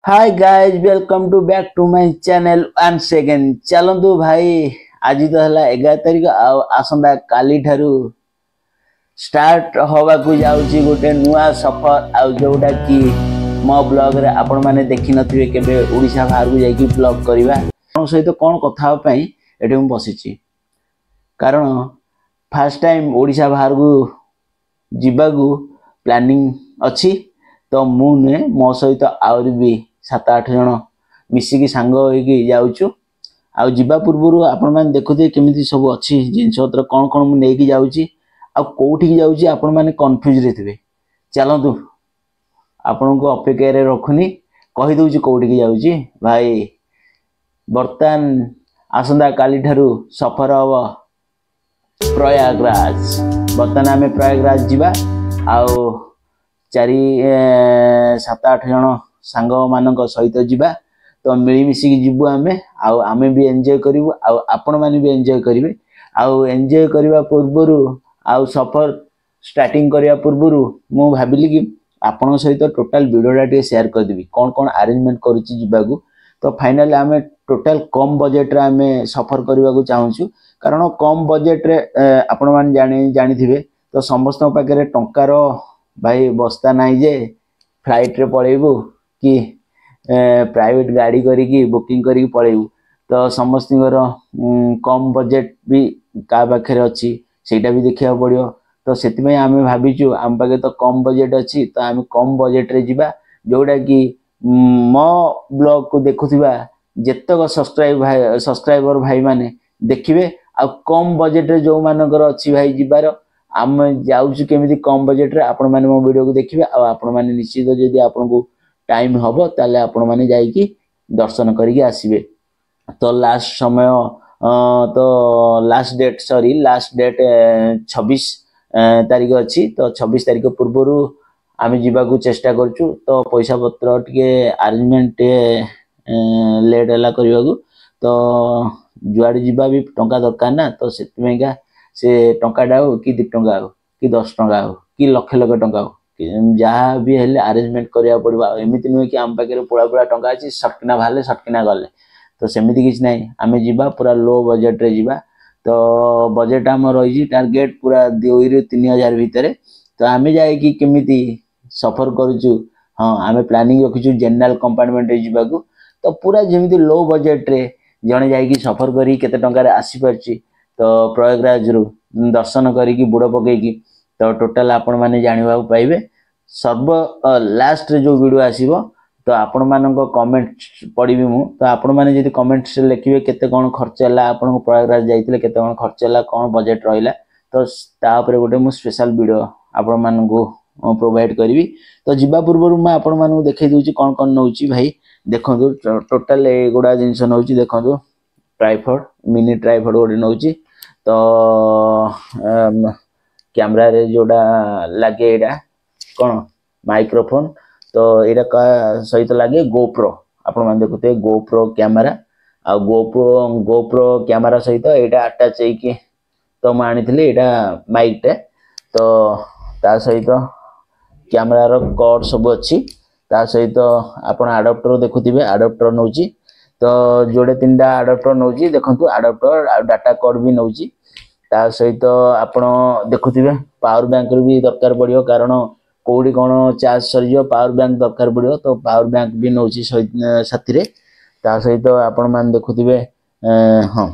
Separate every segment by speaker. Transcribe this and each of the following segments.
Speaker 1: Hi guys welcome to back to my channel once again चलंतु भाई आज तो हला 11 तारिख आसंदा काली ठारू स्टार्ट होवा को जाउची गोटे नुआ सफर आ जोडा की मो ब्लॉग रे आपण माने देखि नथिबे केबे ओडिसा बाहर को जाई की ब्लॉग करबा कोन सहित कोन कथा पई एटे हम बसिची कारण फर्स्ट टाइम ओडिसा बाहर को जिबा को प्लानिंग अछि तो मु ने मो सहित आउर भी 7-8 जन मिसिकी सांग होइकी जाउछु आ जिबा पूर्वरु आपण माने देखुते केमिति सब अछि जिंसपत्र कोन कोन मु नेकी जाउची आ कोठी जाउची आपण माने कंफ्यूज रेथिबे चलंतु आपण को अपेक्षा रे रखुनी कहि दउची कोठी जाउची भाई वर्तमान आसंदा काली ठारू सफर हबो प्रयागराज वर्तमान आमे प्रयागराज जिबा आउ 4-7-8 जन सांग मानक सहित जिबा तो मिली मिसी जीवु आमे भी एंजॉय करिवु आ आपण माने भी एंजॉय करिवे आ एंजॉय करिवा पूर्वरु आ सफर स्टार्टिंग करिया पूर्वरु मु भाबिली कि आपण सहित टोटल वीडियोटा टे शेयर कर देबी कोन कोन अरेंजमेंट करूची जिबागु तो फाइनली आमे टोटल कम बजेट रे आमे सफर करबा को चाहूछु कारण कम बजेट रे आपण मान जानिथिबे तो समस्त पाके टंकार भाई बस्ता नाही जे फ्लाइट रे पळेबु कि प्राइवेट गाड़ी करी बुकिंग करी पळेबु तो समस्त कम बजेट भी का पाखे अच्छी सेटा भी देखा पड़ो तो से आम भाविचु आम पाखे तो कम बजेट अच्छी तो आम कम बजेट रे जिबा जोड़ा कि मो ब्लॉग को देखुथिबा जेतक सब्सक्राइबर भाई माने देखिबे आ कम बजेट रे जो मानकर अच्छी भाई जिबार आम जाउछु केमिति कम बजेट रे आपण माने मो वीडियो को देखिबे आ आपण माने निश्चित जदी आपण को टाइम हबो ताले आपण माने जाई की दर्शन करिके आसीबे तो लास्ट समय तो लास्ट डेट 26 तारीख अच्छी तो 26 तारीख पूर्वरु आमे जीवा को चेष्टा करछु तो पैसा पत्र टिके अरेंजमेंट लेट हला करबा को तो जुआडी जीवा भी टंका दरकार ना तो सेतिमेगा से टंकाटा हो कि 2 टंका हो कि 10 टंका हो कि लक्ष लक्ष टंका हो जहाँ भी हेले अरेंजमेंट करिया पड़बा एमिति नुहे कि आम पाखे पुरा पुरा टंका अछि सटकिना भाले सटकिना गले तो सेमिति किछ नै आमे जीवा पूरा लो बजेट रे जीवा तो बजेट आम रही टार्गेट पूरा 2 ରୁ 3000 भितरे तो आमे जाय कि केमिति सफर करूछु हां आमे प्लानिंग रखिछु जनरल कंपार्टमेंट रे जीवा को तो पूरा जेमिति लो बजेट रे जणे जाय कि सफर करी केते टंका रे आसी परछि तो प्रयागराज रु दर्शन करी कि बुड़ पकई कि तो टोटल आपण माने जानिबा पाइबे सर्व लास्ट रे जो वीडियो आसीबो तो आपण मानको कमेंट पढिबी मु तो आपण माने जदी कमेंट से लिखिबे केते कोन खर्च हला आपण को प्रयागराज जाइतिले केते कोन खर्च हला कोन बजेट रहिला तो ता ऊपर गोटे मु स्पेशल वीडियो आपण मानको प्रोवाइड करिवि तो जिबा पूर्व मैं आपण मानको देखै दोची कोन कोन नउची भाई देखंदु total A गुडा jeans नउची देखंदु tripod mini tripod गोटे नउची तो कैमरा रे जोड़ा लगे एडा कोन माइक्रोफोन तो एडा का सहित लगे गोप्रो आपण मान देखुते गोप्रो कैमरा आ गोप्रो कैमरा सहित एडा अटैच है कि तो म आनिथिले एडा माइक टे तो ता सहित कैमरा रो कॉर्ड सब अछि ता सहित आपण अडाप्टर देखुथिबे अडाप्टर नउची तो जोड़े 3टा अडाप्टर नउची देखंतु अडाप्टर आ डाटा कॉर्ड भी नउची ता सहित आपण देखुथिबे पावर बैंक भी दरकार पड़ियो कारण कोडी कोन चार्ज सरियो पावर बैंक दरकार पड़ियो तो पावर बैंक भी नउची साथी रे ता सहित आपण मान देखुथिबे हां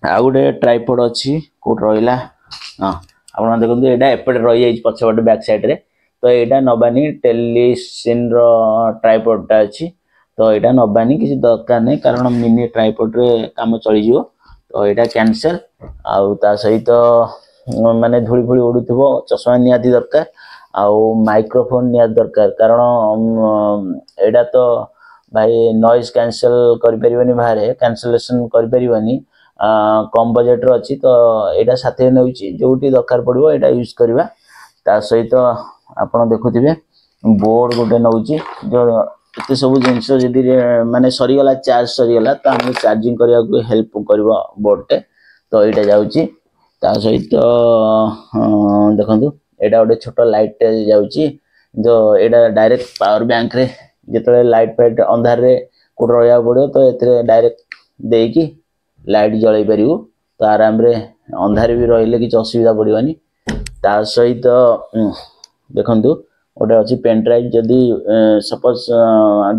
Speaker 1: आ गुटे ट्राइपॉड अछि कोड रहिला हां आपण मान देखंतु एडा एपटे रहि जाई पछपटे बैक साइड रे तो एडा नबानी टेलीसिन रो ट्राइपॉड ता अछि तो एडा नबानी किछि दरकार नै कारण मिनी ट्राइपॉड रे काम चली जिवो तो एटा कैंसल आउ ता सहित माने धूली फुली उडुथबो चश्मा नियाती दरकार आउ माइक्रोफोन निया दरकार कारण एडा तो भाई नॉइज कैंसल करि परिबनी बाहरे कैंसलेशन करि परिबनी कम बजेट रो अछि तो एडा साथे नउची जोटी दरकार पड़िबो एडा यूज करबा ता सहित आपण देखुथिबे बोर्ड गोटे नउची जो एते सब जिंस जदी माने सरी गला चार्ज सरी गला तो हम चार्जिंग करिया को हेल्प करबो बोर्ड टे तो एटा जाउची ता सहित देखंतु एटा गोटे छोटो लाइट टे जाउची जो एटा डायरेक्ट पावर बैंक रे जिते लाइट फाइट अंधार कोट रहा पड़ो तो ये डायरेक्ट देकी लाइट जल पार तो आराम रे अंधार भी रही किसी असुविधा पड़ोनी ता सहित देखु गोटे अच्छी पेन ड्राइव जदि सपोज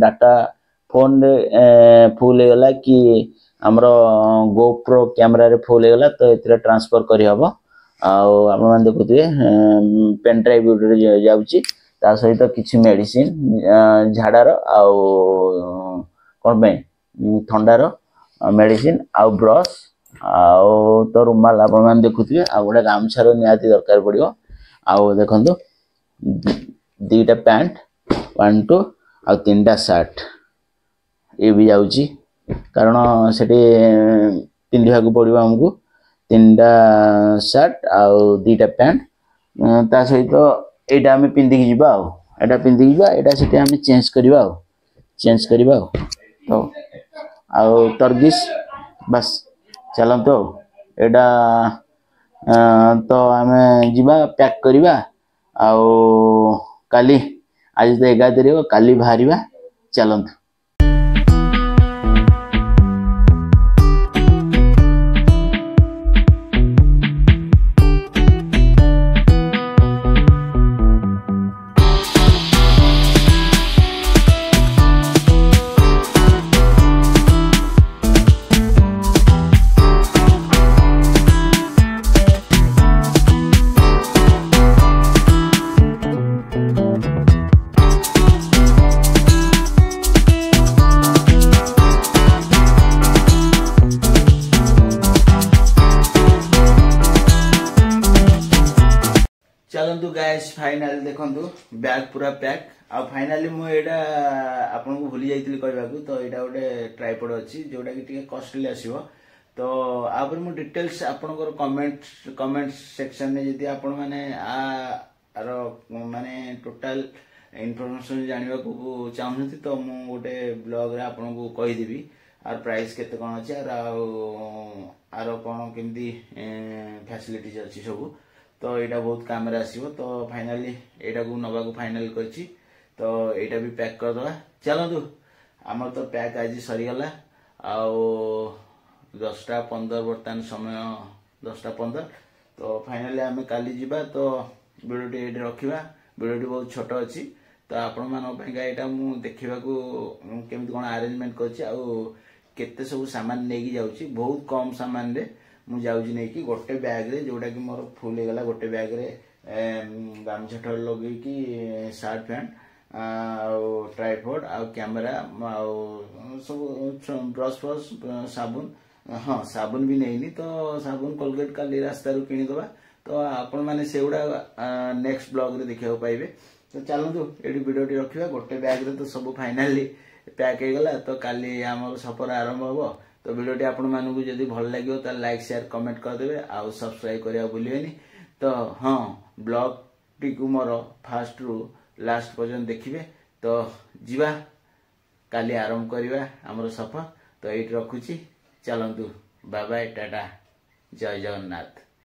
Speaker 1: डाटा फोन रे फुल हो गला कि आमर गोप्रो कैमरा रे फुल हो गला तो ये ट्रांसफर करहब आप देखुए पेन ड्राइव जाऊँगी ता सहित किसी मेडिसिन झाड़ार आउ कौन पे थंडार मेडिसिन आउ ब्रश आउ तो रुमाल आप देखुए आ गोटे गामछार निहाती दरकार पड़ो आउ देखु दीटा पैंट 1 2 आ 3टा शर्ट ये भी जाऊँगी कारण से पिंधा पड़ो आमको 3टा शर्ट आउ 2टा पैंट ता सहित एटा आम पिंधिकी जीवा एटा पिंधिकी जीवा एटा से आम चेंज करवा तो आउ तर्गिस बस चलते एटा तो आम जीवा पैक करवा आउ काली आज तो 11 तारीख काली बाहर चलते चलतु गाइस फाइनाली देखु बैग पूरा पैक आ फाइनाली मुझे आपन को भूली जाइए कहवाक तो यहाँ गोटे ट्राइपॉड अच्छी जोटा कि कॉस्टली आसो तो आप डिटेल्स आपनकर कमेंट सेक्शन में जब आपण मैंने आर माने टोटाल इनफॉरमेशन जानवा को चाहूँ तो मु गोटे ब्लॉग रे आपन को कहीदेवी आर प्राइस केते कौन अच्छे आर कौन केमती फैसिलिटीज अच्छी सब तो यहाँ बहुत काम आसो तो फाइनाली यहाँ को नवा को फाइनल करछि तो यहाँ भी पैक करदे चलतु आमर तो पैक आज सरीगला आउ 10:15 बर्तमान समय 10:15 तो फाइनाली आम काली जीवा तो वीडियोटी ये रखा वीडियोटी बहुत छोट अच्छी तो आपण मानक यहाँ मुझे देखा केमती कौन आरेंजमेंट करते सब सामान नहीं जाऊँगी बहुत कम सामान रे मु जाऊँगी नहीं गोटे बैग रे जोटा कि मोर फुल होगला गोटे बैग रे गामछा लगे कि शर्ट पैंट ट्राइपॉड आ कैमेरा सब ब्रश फ्रश साबुन हाँ साबुन भी नहीं तो साबुन कोलगेट काली रास्ता किनीदबा तो आपण मैंने से गुड़ा नेक्स्ट ब्लॉग रे देखा पाइबे तो चलतु ये वीडियोटी रखा गोटे बैग रे तो सब फाइनाली पैक हो गला तो काली आम सफर आरंभ हम तो वीडियोटी आपण मानू जदि भल लगे तो लाइक शेयर कमेंट करदे आउ सब्सक्राइब करने भूलें तो हाँ ब्लॉग टी मोर फास्ट रु लास्ट पर्यंत देखिए तो जीवा काली आरंभ करवा आमर सफर तो ये रखुची चलतु बाय बाय टाटा जय जगन्नाथ।